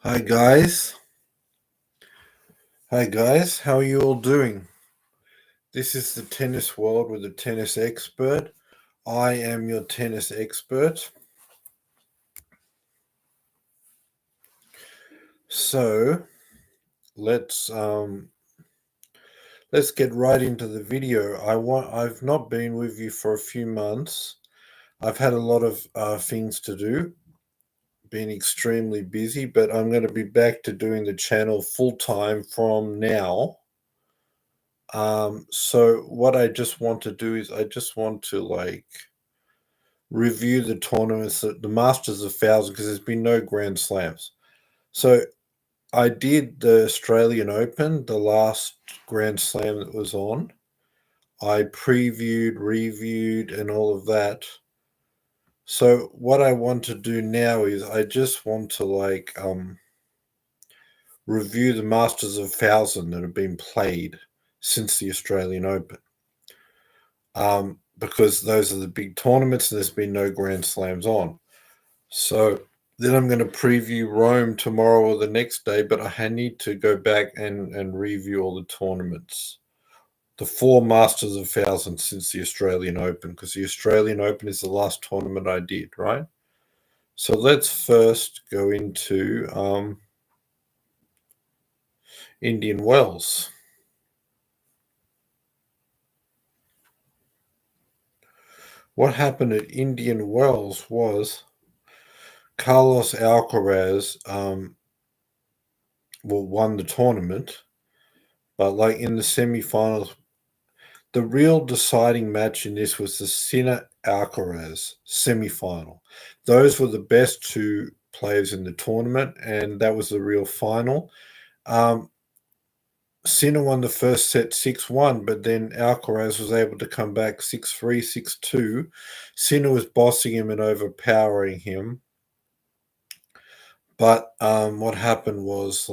Hi guys. Hi guys, how are you all doing? This is the tennis world with a tennis expert. I am your tennis expert. So let's get right into the video. I've not been with you for a few months. I've had a lot of things to do, been extremely busy, but I'm going to be back to doing the channel full time from now. So what I just want to do is I just want to review the tournaments, the Masters of 1,000, because there's been no Grand Slams. So I did the Australian Open, the last Grand Slam that was on. I previewed, reviewed, and all of that. So what I want to do now is I just want to review the Masters of 1,000 that have been played since the Australian Open. Because those are the big tournaments and there's been no Grand Slams on. So then I'm going to preview Rome tomorrow or the next day, but I need to go back and review all the tournaments. The 4 Masters of 1,000 since the Australian Open, because the Australian Open is the last tournament I did, right? So let's first go into Indian Wells. What happened at Indian Wells was Carlos Alcaraz won the tournament, but like in the semifinals, the real deciding match in this was the Sinner Alcaraz semifinal. Those were the best 2 players in the tournament, and that was the real final. Sinner won the first set 6-1, but then Alcaraz was able to come back 6-3, 6-2. Sinner was bossing him and overpowering him. But what happened was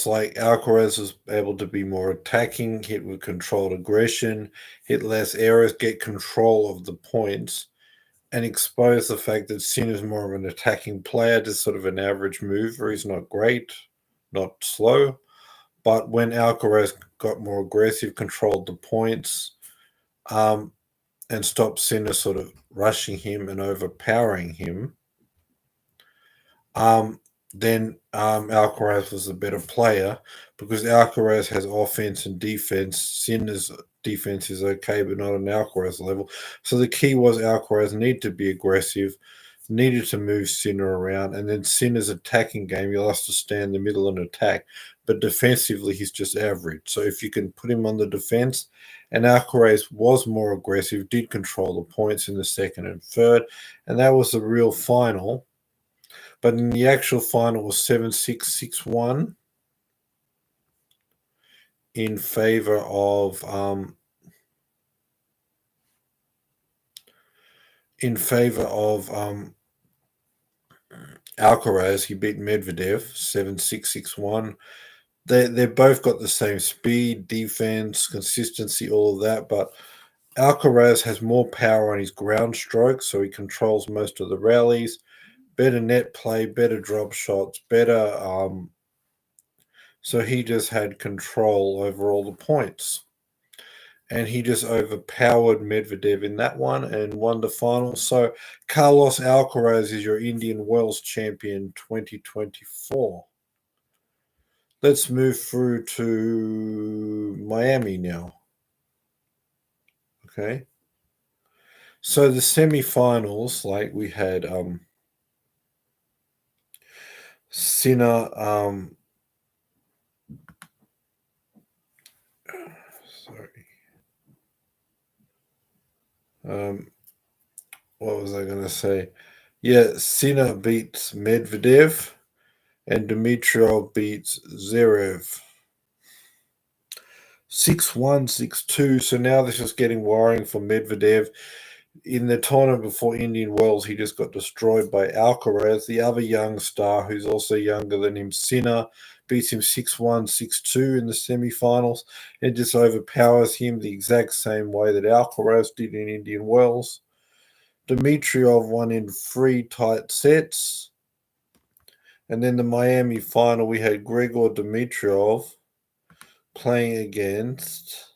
Alcaraz was able to be more attacking, hit with controlled aggression, hit less errors, get control of the points, and expose the fact that Sin is more of an attacking player, just sort of an average mover. He's not great, not slow. But when Alcaraz got more aggressive, controlled the points, and stopped Sinner sort of rushing him and overpowering him, then Alcaraz was a better player, because Alcaraz has offense and defense. Sinner's defense is okay, but not on Alcaraz level. So the key was Alcaraz needed to be aggressive, needed to move Sinner around, and then Sinner's attacking game, he'll have to stand in the middle and attack. But defensively, he's just average. So if you can put him on the defense, and Alcaraz was more aggressive, did control the points in the second and third, and that was the real final. But in the actual final was 7-6, 6-1 in favor of Alcaraz. He beat Medvedev 7-6, 6-1. They both got the same speed, defense, consistency, all of that, but Alcaraz has more power on his ground stroke, so he controls most of the rallies. Better net play, better drop shots, better. So he just had control over all the points. And he just overpowered Medvedev in that one and won the final. So Carlos Alcaraz is your Indian Wells champion 2024. Let's move through to Miami now. Okay. So the semifinals, like we had Sinner, what was I going to say? Yeah, Sinner beats Medvedev and Dimitrov beats Zverev. 6-1, 6-2. So now this is getting worrying for Medvedev. In the tournament before Indian Wells, he just got destroyed by Alcaraz, the other young star who's also younger than him. Sinner beats him 6-1, 6-2 in the semifinals. It just overpowers him the exact same way that Alcaraz did in Indian Wells. Dimitrov won in 3 tight sets. And then the Miami final, we had Grigor Dimitrov playing against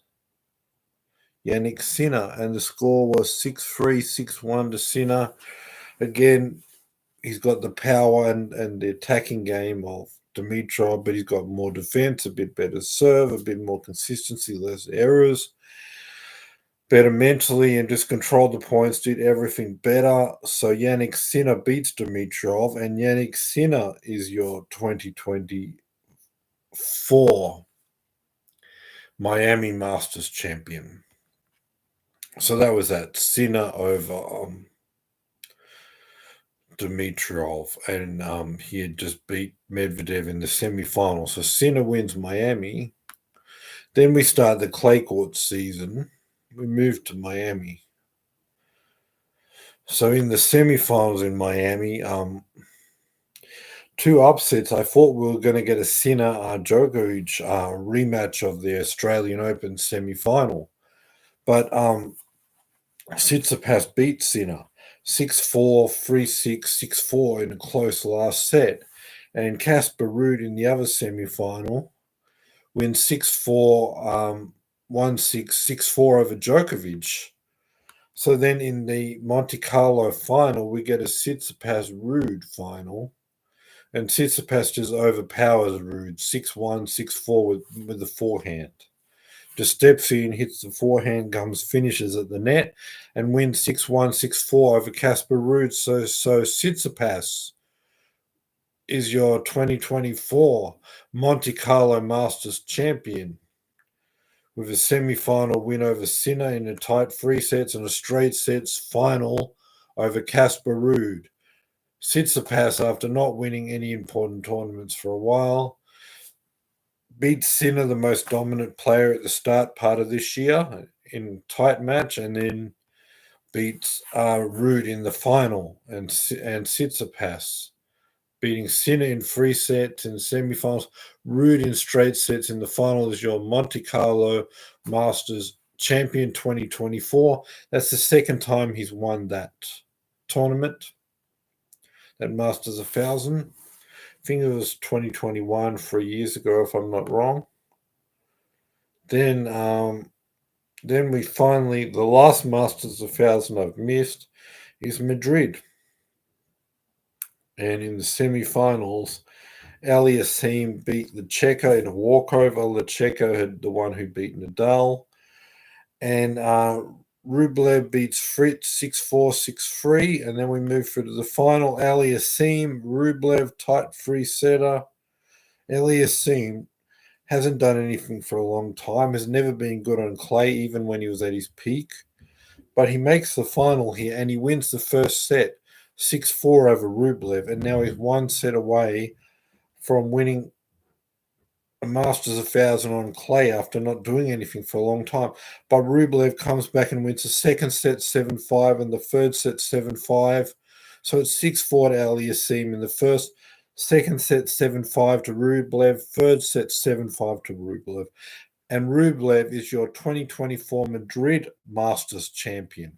Yannick Sinner, and the score was 6-3, 6-1 to Sinner. Again, he's got the power and the attacking game of Dimitrov, but he's got more defense, a bit better serve, a bit more consistency, less errors, better mentally, and just controlled the points, did everything better. So Yannick Sinner beats Dimitrov, and Yannick Sinner is your 2024 Miami Masters champion. So that was that. Sinner over Dimitrov, and he had just beat Medvedev in the semi-final. So Sinner wins Miami. Then we start the clay court season. We moved to Miami. So in the semi-finals in Miami, 2 upsets. I thought we were going to get a Sinner Djokovic rematch of the Australian Open semi-final, but Tsitsipas beat Sinner 6-4, 3-6, 6-4 in a close last set. And Casper Ruud in the other semi-final wins 6-4, 1-6, 6-4 over Djokovic. So then in the Monte Carlo final, we get a Tsitsipas Ruud final. And Tsitsipas just overpowers Ruud 6-1, 6-4 with the forehand. Just steps in, hits the forehand, finishes at the net, and wins 6-1, 6-4 over Casper Ruud. So Tsitsipas is your 2024 Monte Carlo Masters champion with a semi-final win over Sinner in a tight 3 sets and a straight sets final over Casper Ruud. Tsitsipas, after not winning any important tournaments for a while, beats Sinner, the most dominant player at the start part of this year, in tight match, and then beats Ruud in the final, and Tsitsipas beating Sinner in 3 sets in the semifinals, Ruud in straight sets in the final is your Monte Carlo Masters champion 2024. That's the second time he's won that tournament, that Masters 1000. I think it was 2021, 3 years ago, if I'm not wrong. Then we finally, the last Masters 1000 I've missed is Madrid. And in the semi-finals, Aliassime beat Lechecka in a walkover. Lechecka had the one who beat Nadal. And Rublev beats Fritz 6-4, 6-3. And then we move through to the final. Aliassime, Rublev, tight 3-setter. Aliassime hasn't done anything for a long time, has never been good on clay, even when he was at his peak. But he makes the final here, and he wins the first set, 6-4 over Rublev, and now he's 1 set away from winning a Masters 1000 on clay after not doing anything for a long time. But Rublev comes back and wins the second set 7-5 and the third set 7-5. So it's 6-4 to Aliassime in the first. Second set 7-5 to Rublev. Third set 7-5 to Rublev. And Rublev is your 2024 Madrid Masters champion,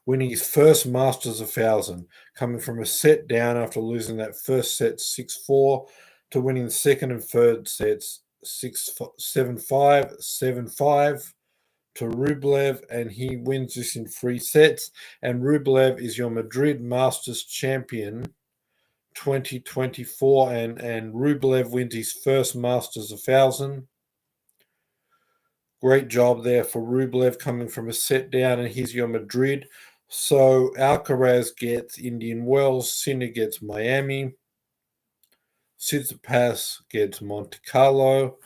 winning his first Masters 1000, coming from a set down after losing that first set 6-4 to winning the second and third sets 7-5, 7-5 to Rublev, and he wins this in 3 sets. And Rublev is your Madrid Masters champion 2024, and Rublev wins his first Masters 1000. Great job there for Rublev coming from a set down, and he's your Madrid. So Alcaraz gets Indian Wells, Sinner gets Miami, Tsitsipas gets Monte Carlo,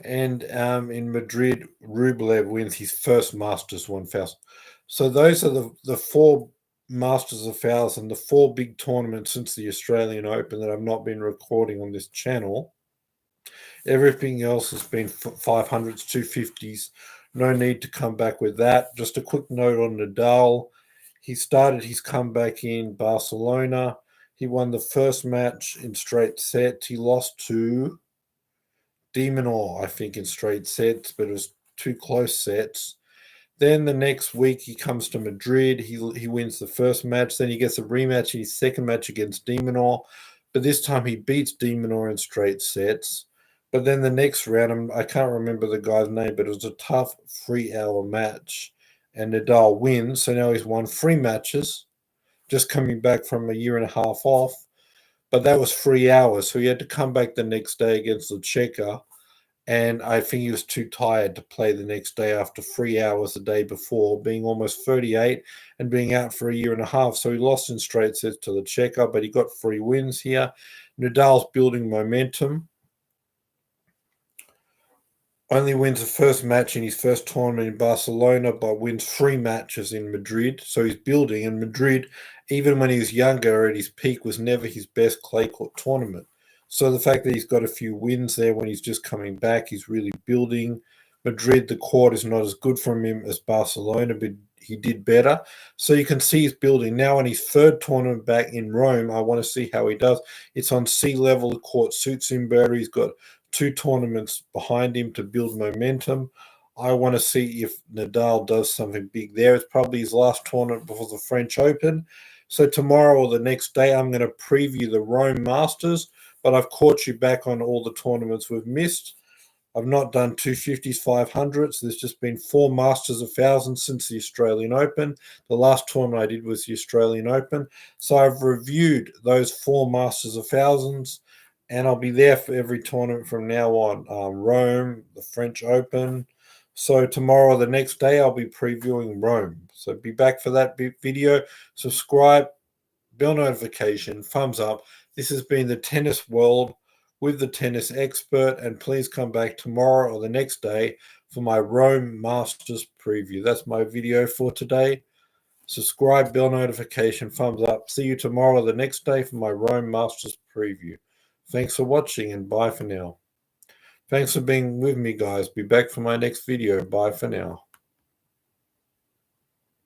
and in Madrid, Rublev wins his first Masters 1000. So those are the 4 Masters 1000, the 4 big tournaments since the Australian Open that I've not been recording on this channel. Everything else has been 500s, 250s. No need to come back with that. Just a quick note on Nadal. He started his comeback in Barcelona. He won the first match in straight sets. He lost to De Minaur, I think, in straight sets, but it was 2 close sets. Then the next week he comes to Madrid. He wins the first match. Then he gets a rematch in his second match against Demonor, but this time he beats Demonor in straight sets. But then the next round, I can't remember the guy's name, but it was a tough 3-hour match, and Nadal wins. So now he's won 3 matches, just coming back from a year and a half off. But that was 3 hours, so he had to come back the next day against the Checker, and I think he was too tired to play the next day after 3 hours the day before, being almost 38 and being out for a year and a half. So he lost in straight sets to the Checker, but he got 3 wins here. Nadal's building momentum. Only wins the first match in his first tournament in Barcelona, but wins 3 matches in Madrid. So he's building. And Madrid, even when he was younger at his peak, was never his best clay court tournament. So the fact that he's got a few wins there when he's just coming back, he's really building. Madrid, the court is not as good from him as Barcelona, but he did better. So you can see he's building. Now in his third tournament back in Rome, I want to see how he does. It's on sea level. The court suits him better. He's got 2 tournaments behind him to build momentum. I want to see if Nadal does something big there. It's probably his last tournament before the French Open. So tomorrow or the next day, I'm going to preview the Rome Masters, but I've caught you back on all the tournaments we've missed. I've not done 250s, 500s. There's just been 4 Masters of Thousands since the Australian Open. The last tournament I did was the Australian Open. So I've reviewed those 4 Masters of Thousands, and I'll be there for every tournament from now on. Rome, the French Open. So tomorrow, the next day, I'll be previewing Rome. So be back for that video. Subscribe, bell notification, thumbs up. This has been the Tennis World with the tennis expert, and please come back tomorrow or the next day for my Rome Masters preview. That's my video for today. Subscribe, bell notification, thumbs up. See you tomorrow or the next day for my Rome Masters preview. Thanks for watching, and bye for now. Thanks for being with me, guys. Be back for my next video. Bye for now.